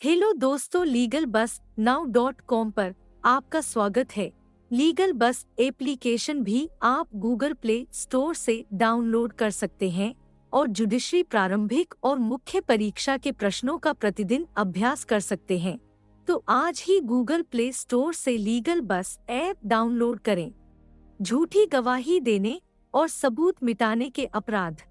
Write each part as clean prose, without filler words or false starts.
Hello दोस्तों, legal बस now.com पर आपका स्वागत है। लीगल बस एप्लीकेशन भी आप गूगल प्ले स्टोर से डाउनलोड कर सकते हैं और जुडिशरी प्रारंभिक और मुख्य परीक्षा के प्रश्नों का प्रतिदिन अभ्यास कर सकते हैं। तो आज ही गूगल प्ले स्टोर से लीगल बस ऐप डाउनलोड करें। झूठी गवाही देने और सबूत मिटाने के अपराध।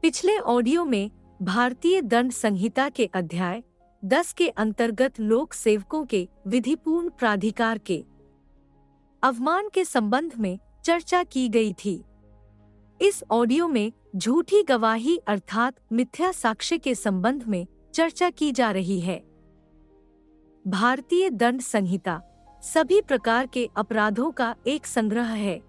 पिछले ऑडियो में भारतीय दंड संहिता के अध्याय 10 के अंतर्गत लोक सेवकों के विधिपूर्ण प्राधिकार के अवमान के संबंध में चर्चा की गई थी। इस ऑडियो में झूठी गवाही अर्थात मिथ्या साक्ष्य के संबंध में चर्चा की जा रही है। भारतीय दंड संहिता सभी प्रकार के अपराधों का एक संग्रह है।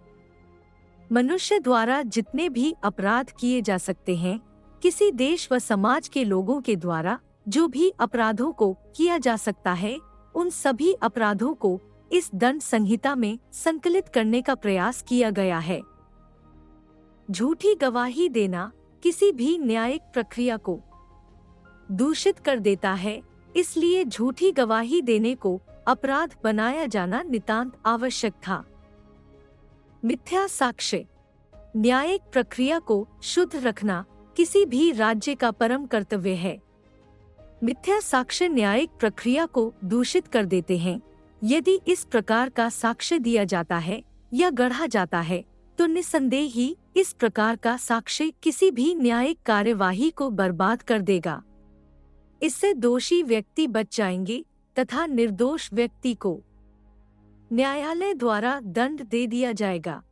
मनुष्य द्वारा जितने भी अपराध किए जा सकते हैं, किसी देश व समाज के लोगों के द्वारा जो भी अपराधों को किया जा सकता है, उन सभी अपराधों को इस दंड संहिता में संकलित करने का प्रयास किया गया है। झूठी गवाही देना किसी भी न्यायिक प्रक्रिया को दूषित कर देता है, इसलिए झूठी गवाही देने को अपराध बनाया जाना नितांत आवश्यक था। मिथ्या साक्ष्य। न्यायिक प्रक्रिया को शुद्ध रखना किसी भी राज्य का परम कर्तव्य है। मिथ्या साक्ष्य न्यायिक प्रक्रिया को दूषित कर देते हैं। यदि इस प्रकार का साक्ष्य दिया जाता है या गढ़ा जाता है, तो निस्संदेह ही इस प्रकार का साक्ष्य किसी भी न्यायिक कार्यवाही को बर्बाद कर देगा। इससे दोषी व्यक्ति बच जाएंगे तथा निर्दोष व्यक्ति को न्यायालय द्वारा दंड दे दिया जाएगा।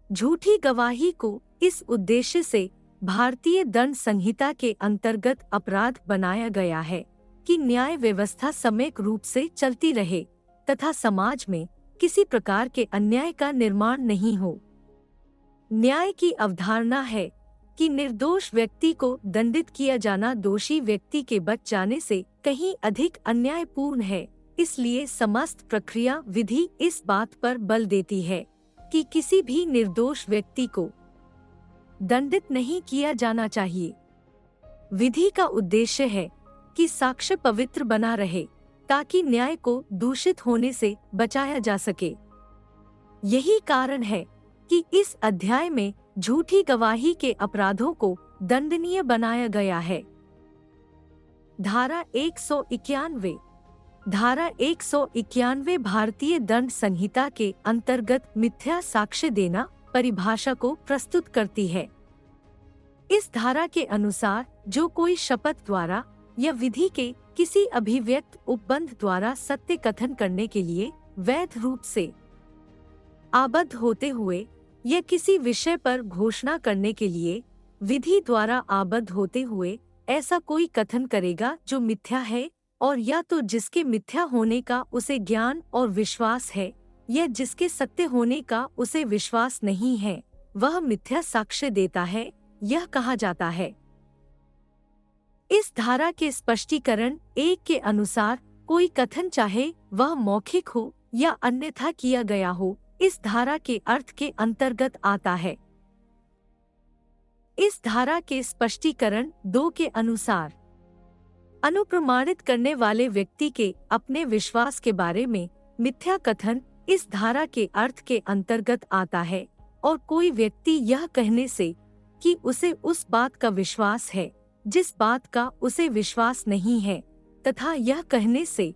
झूठी गवाही को इस उद्देश्य से भारतीय दंड संहिता के अंतर्गत अपराध बनाया गया है कि न्याय व्यवस्था सम्यक रूप से चलती रहे तथा समाज में किसी प्रकार के अन्याय का निर्माण नहीं हो। न्याय की अवधारणा है कि निर्दोष व्यक्ति को दंडित किया जाना दोषी व्यक्ति के बच जाने से कहीं अधिक अन्यायपूर्ण है। इसलिए समस्त प्रक्रिया विधि इस बात पर बल देती है कि किसी भी निर्दोष व्यक्ति को दंडित नहीं किया जाना चाहिए। विधि का उद्देश्य है कि साक्ष्य पवित्र बना रहे ताकि न्याय को दूषित होने से बचाया जा सके। यही कारण है कि इस अध्याय में झूठी गवाही के अपराधों को दंडनीय बनाया गया है। धारा 191। धारा 191 भारतीय दंड संहिता के अंतर्गत मिथ्या साक्ष्य देना परिभाषा को प्रस्तुत करती है। इस धारा के अनुसार जो कोई शपथ द्वारा या विधि के किसी अभिव्यक्त उपबंध द्वारा सत्य कथन करने के लिए वैध रूप से आबद्ध होते हुए या किसी विषय पर घोषणा करने के लिए विधि द्वारा आबद्ध होते हुए ऐसा कोई कथन करेगा जो मिथ्या है, और या तो जिसके मिथ्या होने का उसे ज्ञान और विश्वास है या जिसके सत्य होने का उसे विश्वास नहीं है, वह मिथ्या साक्ष्य देता है, यह कहा जाता है। इस धारा के स्पष्टीकरण 1 के अनुसार कोई कथन चाहे वह मौखिक हो या अन्यथा किया गया हो, इस धारा के अर्थ के अंतर्गत आता है। इस धारा के स्पष्टीकरण 2 के अनुसार अनुप्रमाणित करने वाले व्यक्ति के अपने विश्वास के बारे में मिथ्या कथन इस धारा के अर्थ के अंतर्गत आता है, और कोई व्यक्ति यह कहने से कि उसे उस बात का विश्वास है जिस बात का उसे विश्वास नहीं है, तथा यह कहने से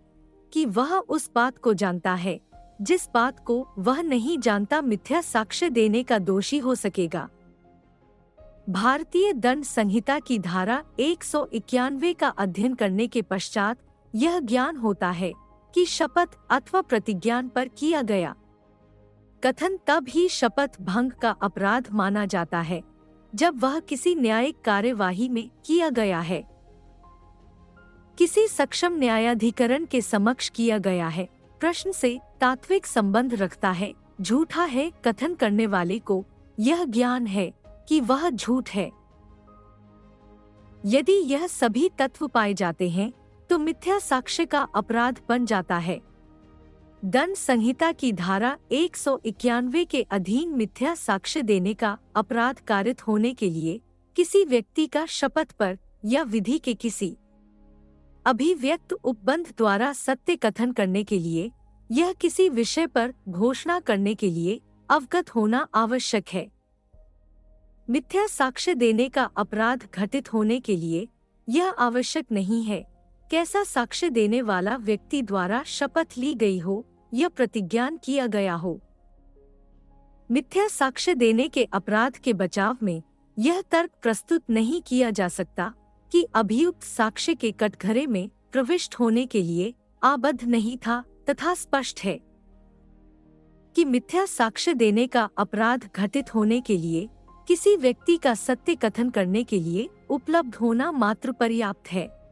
कि वह उस बात को जानता है जिस बात को वह नहीं जानता, मिथ्या साक्ष्य देने का दोषी हो सकेगा। भारतीय दंड संहिता की धारा 191 का अध्ययन करने के पश्चात यह ज्ञान होता है कि शपथ अथवा प्रतिज्ञान पर किया गया कथन तब ही शपथ भंग का अपराध माना जाता है जब वह किसी न्यायिक कार्यवाही में किया गया है, किसी सक्षम न्यायाधिकरण के समक्ष किया गया है, प्रश्न से तात्विक संबंध रखता है। झूठा है कथन करने वाले को यह ज्ञान है कि वह झूठ है। यदि यह सभी तत्व पाए जाते हैं तो मिथ्या साक्ष्य का अपराध बन जाता है। दंड संहिता की धारा 191 के अधीन मिथ्या साक्ष्य देने का अपराध कारित होने के लिए किसी व्यक्ति का शपथ पर या विधि के किसी अभिव्यक्त उपबंध द्वारा सत्य कथन करने के लिए यह किसी विषय पर घोषणा करने के लिए अवगत होना आवश्यक है। मिथ्या साक्ष्य देने का अपराध घटित होने के लिए यह आवश्यक नहीं है कैसा साक्ष्य देने वाला व्यक्ति द्वारा शपथ ली गई हो या प्रतिज्ञान किया गया हो। मिथ्या साक्ष्य देने के अपराध के बचाव में यह तर्क प्रस्तुत नहीं किया जा सकता कि अभियुक्त साक्ष्य के कटघरे में प्रविष्ट होने के लिए आबद्ध नहीं था तथा स्पष्ट है कि मिथ्या साक्ष्य देने का अपराध घटित होने के लिए किसी व्यक्ति का सत्य कथन करने के लिए उपलब्ध होना मात्र पर्याप्त है।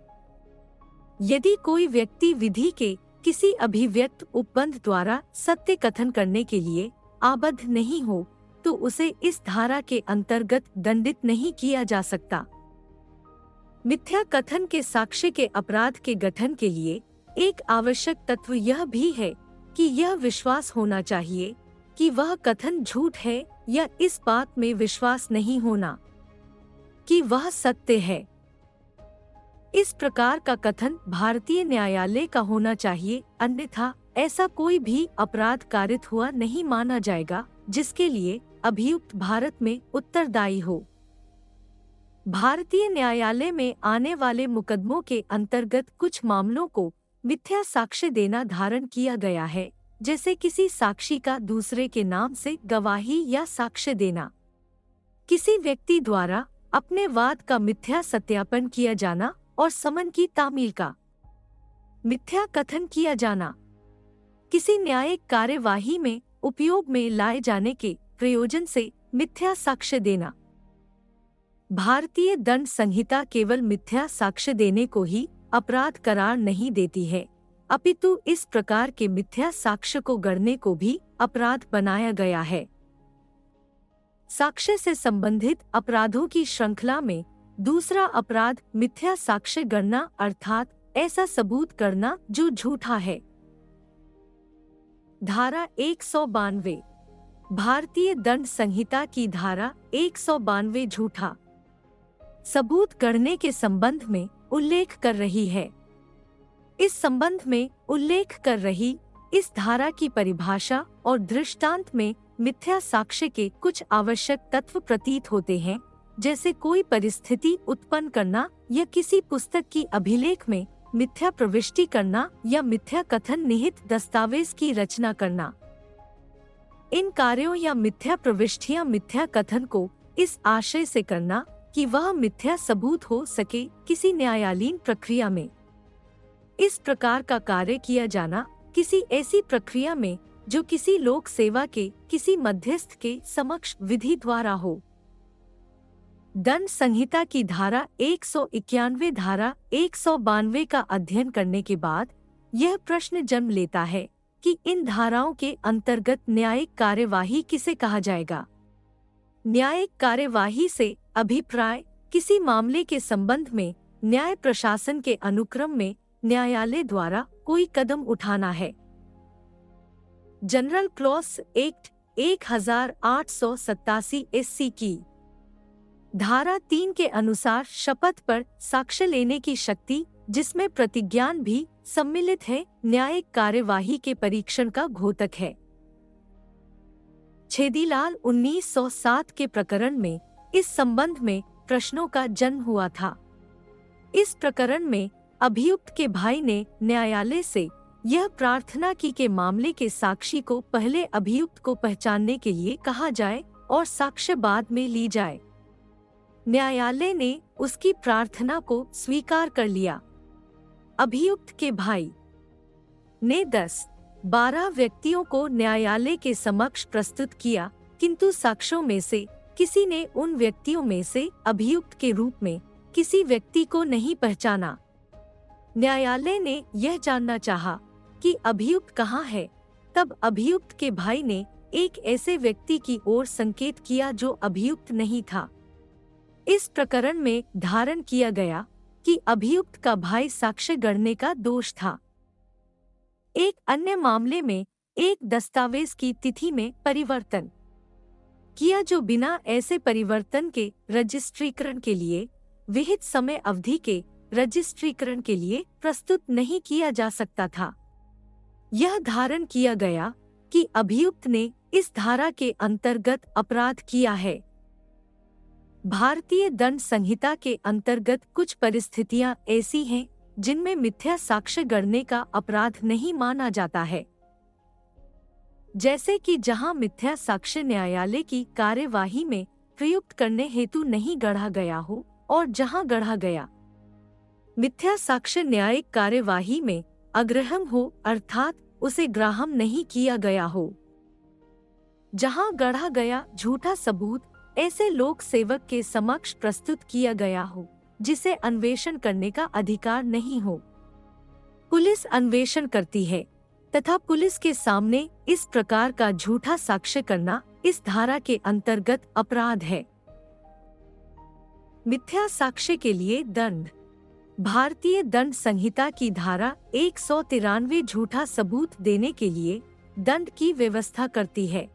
यदि कोई व्यक्ति विधि के किसी अभिव्यक्त उपबंध द्वारा सत्य कथन करने के लिए आबद्ध नहीं हो तो उसे इस धारा के अंतर्गत दंडित नहीं किया जा सकता। मिथ्या कथन के साक्ष्य के अपराध के गठन के लिए एक आवश्यक तत्व यह भी है कि यह विश्वास होना चाहिए कि वह कथन झूठ है या इस बात में विश्वास नहीं होना कि वह सत्य है। इस प्रकार का कथन भारतीय न्यायालय का होना चाहिए, अन्यथा ऐसा कोई भी अपराध कारित हुआ नहीं माना जाएगा जिसके लिए अभियुक्त भारत में उत्तरदायी हो। भारतीय न्यायालय में आने वाले मुकदमों के अंतर्गत कुछ मामलों को मिथ्या साक्ष्य देना धारण किया गया है, जैसे किसी साक्षी का दूसरे के नाम से गवाही या साक्ष्य देना, किसी व्यक्ति द्वारा अपने वाद का मिथ्या सत्यापन किया जाना और समन की तामील का मिथ्या कथन किया जाना, किसी न्यायिक कार्यवाही में उपयोग में लाए जाने के प्रयोजन से मिथ्या साक्ष्य देना। भारतीय दंड संहिता केवल मिथ्या साक्ष्य देने को ही अपराध करार नहीं देती है, अपितु इस प्रकार के मिथ्या साक्ष्य को गढ़ने को भी अपराध बनाया गया है। साक्ष्य से संबंधित अपराधों की श्रृंखला में दूसरा अपराध मिथ्या साक्ष्य गढ़ना अर्थात ऐसा सबूत करना जो झूठा है। धारा 192 भारतीय दंड संहिता की धारा 192 झूठा सबूत गढ़ने के संबंध में उल्लेख कर रही है। इस संबंध में उल्लेख कर रही इस धारा की परिभाषा और दृष्टांत में मिथ्या साक्ष्य के कुछ आवश्यक तत्व प्रतीत होते हैं, जैसे कोई परिस्थिति उत्पन्न करना या किसी पुस्तक की अभिलेख में मिथ्या प्रविष्टि करना या मिथ्या कथन निहित दस्तावेज की रचना करना। इन कार्यों या मिथ्या प्रविष्टियां मिथ्या कथन को इस आशय से करना कि वह मिथ्या सबूत हो सके किसी न्यायालयीन प्रक्रिया में। इस प्रकार का कार्य किया जाना किसी ऐसी प्रक्रिया में जो किसी लोक सेवा के किसी मध्यस्थ के समक्ष विधि द्वारा हो। दंड संहिता की धारा 191 धारा 192 का अध्ययन करने के बाद यह प्रश्न जन्म लेता है कि इन धाराओं के अंतर्गत न्यायिक कार्यवाही किसे कहा जाएगा। न्यायिक कार्यवाही से अभिप्राय किसी मामले के संबंध में न्याय प्रशासन के अनुक्रम में न्यायालय द्वारा कोई कदम उठाना है। जनरल क्लॉस एक्ट 1887 SC की धारा 3 के अनुसार शपथ पर साक्ष्य लेने की शक्ति, जिसमें प्रतिज्ञान भी सम्मिलित है, न्यायिक कार्यवाही के परीक्षण का घोतक है। छेदीलाल 1907 के प्रकरण में इस संबंध में प्रश्नों का जन्म हुआ था। इस प्रकरण में अभियुक्त के भाई ने न्यायालय से यह प्रार्थना की कि मामले के साक्षी को पहले अभियुक्त को पहचानने के लिए कहा जाए और साक्ष्य बाद में ली जाए। न्यायालय ने उसकी प्रार्थना को स्वीकार कर लिया। अभियुक्त के भाई ने 10-12 व्यक्तियों को न्यायालय के समक्ष प्रस्तुत किया, किंतु साक्ष्यों में से किसी ने उन व्यक्तियों में से अभियुक्त के रूप में किसी व्यक्ति को नहीं पहचाना। न्यायालय ने यह जानना चाहा कि अभियुक्त कहाँ है। तब अभियुक्त के भाई ने एक ऐसे व्यक्ति की ओर संकेत किया जो अभियुक्त नहीं था। इस प्रकरण में धारण किया गया कि अभियुक्त का भाई साक्ष्य गढ़ने का दोष था। एक अन्य मामले में एक दस्तावेज की तिथि में परिवर्तन किया जो बिना ऐसे परिवर्तन के रजिस्ट्रीकरण के लिए विहित समय अवधि के रजिस्ट्रीकरण के लिए प्रस्तुत नहीं किया जा सकता था। यह धारण किया गया कि अभियुक्त ने इस धारा के अंतर्गत अपराध किया है। भारतीय दंड संहिता के अंतर्गत कुछ परिस्थितियां ऐसी हैं जिनमें मिथ्या साक्ष्य गढ़ने का अपराध नहीं माना जाता है, जैसे कि जहां मिथ्या साक्ष्य न्यायालय की कार्यवाही में प्रयुक्त करने हेतु नहीं गढ़ा गया हो और जहां गढ़ा गया मिथ्या साक्ष्य न्यायिक कार्यवाही में अग्रहम हो, अर्थात उसे ग्राह्य नहीं किया गया हो। जहां गढ़ा गया झूठा सबूत ऐसे लोक सेवक के समक्ष प्रस्तुत किया गया हो जिसे अन्वेषण करने का अधिकार नहीं हो। पुलिस अन्वेषण करती है तथा पुलिस के सामने इस प्रकार का झूठा साक्ष्य करना इस धारा के अंतर्गत अपराध है। मिथ्या साक्ष्य के लिए दंड। भारतीय दंड संहिता की धारा 193 झूठा सबूत देने के लिए दंड की व्यवस्था करती है।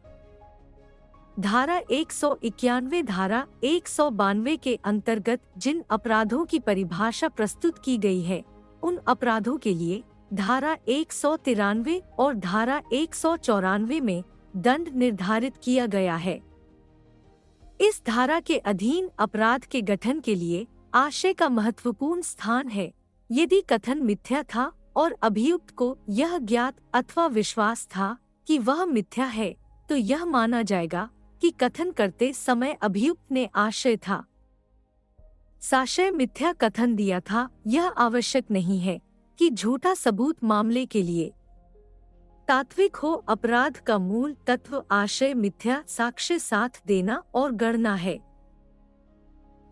धारा 191 धारा 192 के अंतर्गत जिन अपराधों की परिभाषा प्रस्तुत की गई है, उन अपराधों के लिए धारा 193 और धारा 194 में दंड निर्धारित किया गया है। इस धारा के अधीन अपराध के गठन के लिए आशय का महत्वपूर्ण स्थान है। यदि कथन मिथ्या था और अभियुक्त को यह ज्ञात अथवा विश्वास था कि वह मिथ्या है, तो यह माना जाएगा कि कथन करते समय अभियुक्त ने आशय था साशय मिथ्या कथन दिया था। यह आवश्यक नहीं है कि झूठा सबूत मामले के लिए तात्विक हो। अपराध का मूल तत्व आशय मिथ्या साक्ष्य साथ देना और गढ़ना है।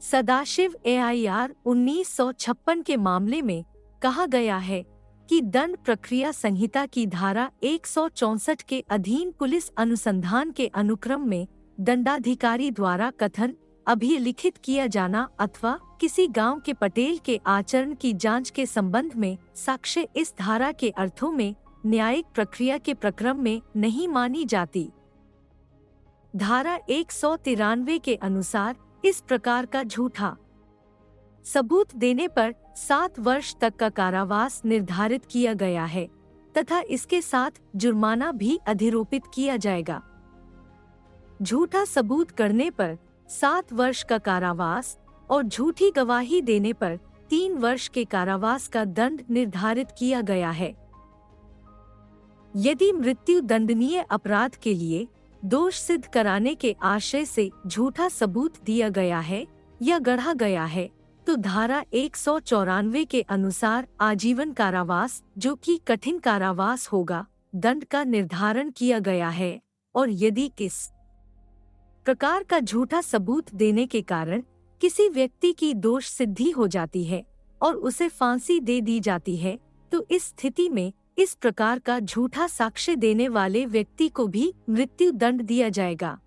सदाशिव AIR 1956 के मामले में कहा गया है कि दंड प्रक्रिया संहिता की धारा 164 के अधीन पुलिस अनुसंधान के अनुक्रम में दंडाधिकारी द्वारा कथन अभिलिखित किया जाना अथवा किसी गांव के पटेल के आचरण की जांच के संबंध में साक्ष्य इस धारा के अर्थों में न्यायिक प्रक्रिया के प्रक्रम में नहीं मानी जाती। धारा 193 के अनुसार इस प्रकार का झूठा सबूत देने पर 7 वर्ष तक का कारावास निर्धारित किया गया है तथा इसके साथ जुर्माना भी अधिरोपित किया जाएगा। झूठा सबूत करने पर 7 वर्ष का कारावास और झूठी गवाही देने पर 3 वर्ष के कारावास का दंड निर्धारित किया गया है। यदि मृत्यु दंडनीय अपराध के लिए दोष सिद्ध कराने के आशय से झूठा सबूत दिया गया है या गढ़ा गया है, तो धारा 194 के अनुसार आजीवन कारावास, जो कि कठिन कारावास होगा, दंड का निर्धारण किया गया है। और यदि किस प्रकार का झूठा सबूत देने के कारण किसी व्यक्ति की दोष सिद्धि हो जाती है और उसे फांसी दे दी जाती है, तो इस स्थिति में इस प्रकार का झूठा साक्ष्य देने वाले व्यक्ति को भी मृत्यु दंड दिया जाएगा।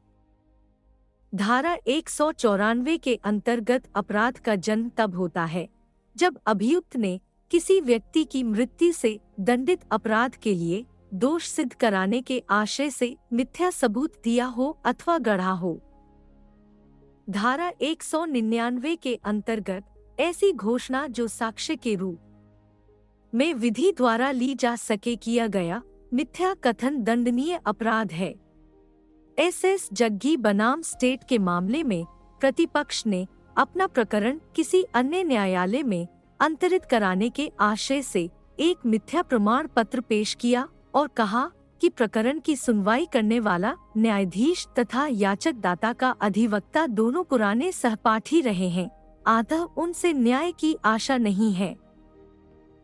धारा 194 के अंतर्गत अपराध का जन्म तब होता है जब अभियुक्त ने किसी व्यक्ति की मृत्यु से दंडित अपराध के लिए दोष सिद्ध कराने के आशय से मिथ्या सबूत दिया हो अथवा गढ़ा हो। धारा 199 के अंतर्गत ऐसी घोषणा जो साक्ष्य के रूप में विधि द्वारा ली जा सके किया गया मिथ्या कथन दंडनीय अपराध है। SS जग्गी बनाम स्टेट के मामले में प्रतिपक्ष ने अपना प्रकरण किसी अन्य न्यायालय में अंतरित कराने के आशय से एक मिथ्या प्रमाण पत्र पेश किया और कहा कि प्रकरण की सुनवाई करने वाला न्यायाधीश तथा याचक दाता का अधिवक्ता दोनों पुराने सहपाठी रहे हैं, अतः उनसे न्याय की आशा नहीं है।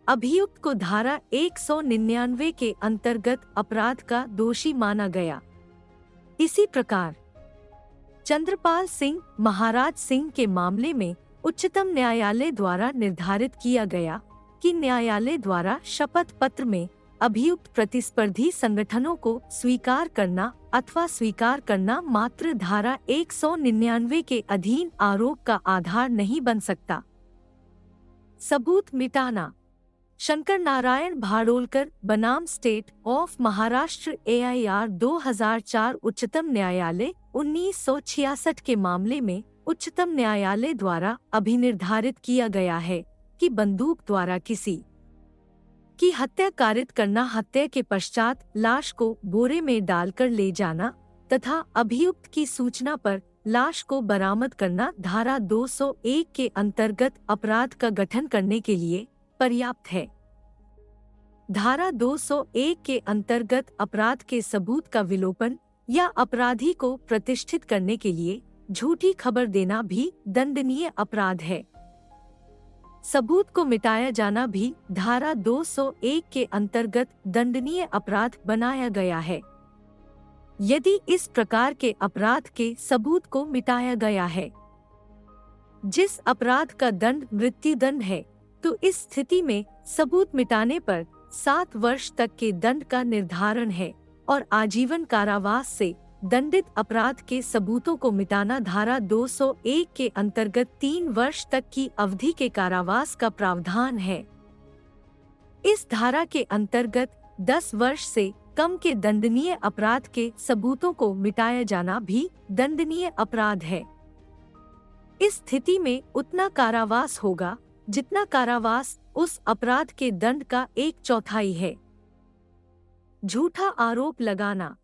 अभियुक्त को धारा 199 के अंतर्गत अपराध का दोषी माना गया। इसी प्रकार चंद्रपाल सिंह महाराज सिंह के मामले में उच्चतम न्यायालय द्वारा निर्धारित किया गया कि न्यायालय द्वारा शपथ पत्र में अभियुक्त प्रतिस्पर्धी संगठनों को स्वीकार करना अथवा स्वीकार करना मात्र धारा 199 के अधीन आरोप का आधार नहीं बन सकता। सबूत मिटाना। शंकर नारायण भाडोलकर बनाम स्टेट ऑफ महाराष्ट्र AIR 2004 उच्चतम न्यायालय 1966 के मामले में उच्चतम न्यायालय द्वारा अभिनिर्धारित किया गया है कि बंदूक द्वारा किसी की हत्या कारित करना, हत्या के पश्चात लाश को बोरे में डालकर ले जाना तथा अभियुक्त की सूचना पर लाश को बरामद करना धारा 201 के अंतर्गत अपराध का गठन करने के लिए पर्याप्त है। धारा 201 के अंतर्गत अपराध के सबूत का विलोपन या अपराधी को प्रतिष्ठित करने के लिए झूठी खबर देना भी दंडनीय अपराध है। सबूत को मिटाया जाना भी धारा 201 के अंतर्गत दंडनीय अपराध बनाया गया है। यदि इस प्रकार के अपराध के सबूत को मिटाया गया है, जिस अपराध का दंड मृत्युदंड है, तो इस स्थिति में सबूत मिटाने पर 7 वर्ष तक के दंड का निर्धारण है और आजीवन कारावास से दंडित अपराध के सबूतों को मिटाना धारा 201 के अंतर्गत 3 वर्ष तक की अवधि के कारावास का प्रावधान है। इस धारा के अंतर्गत 10 वर्ष से कम के दंडनीय अपराध के सबूतों को मिटाया जाना भी दंडनीय अपराध है। इस स्थिति में उतना कारावास होगा जितना कारावास उस अपराध के दंड का 1/4 है। झूठा आरोप लगाना।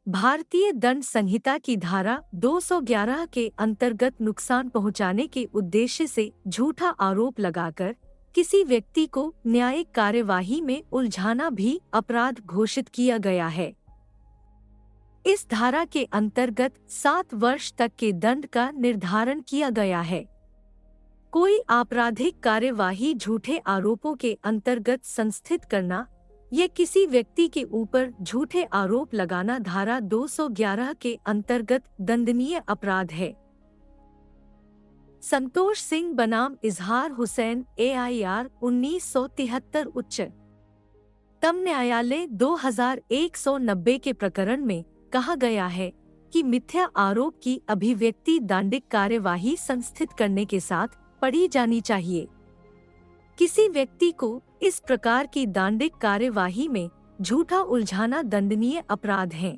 भारतीय दंड संहिता की धारा 211 के अंतर्गत नुकसान पहुंचाने के उद्देश्य से झूठा आरोप लगाकर किसी व्यक्ति को न्यायिक कार्यवाही में उलझाना भी अपराध घोषित किया गया है। इस धारा के अंतर्गत 7 वर्ष तक के दंड का निर्धारण किया गया है। कोई आपराधिक कार्यवाही झूठे आरोपों के अंतर्गत संस्थित करना या किसी व्यक्ति के ऊपर झूठे आरोप लगाना धारा 211 के अंतर्गत दंडनीय अपराध है। संतोष सिंह बनाम इजहार हुसैन AIR 1973 उच्चतम न्यायालय 2190 के प्रकरण में कहा गया है कि मिथ्या आरोप की अभिव्यक्ति दांडिक कार्यवाही संस्थित करने के साथ पढ़ी जानी चाहिए। किसी व्यक्ति को इस प्रकार की दांडिक कार्यवाही में झूठा उलझाना दंडनीय अपराध है।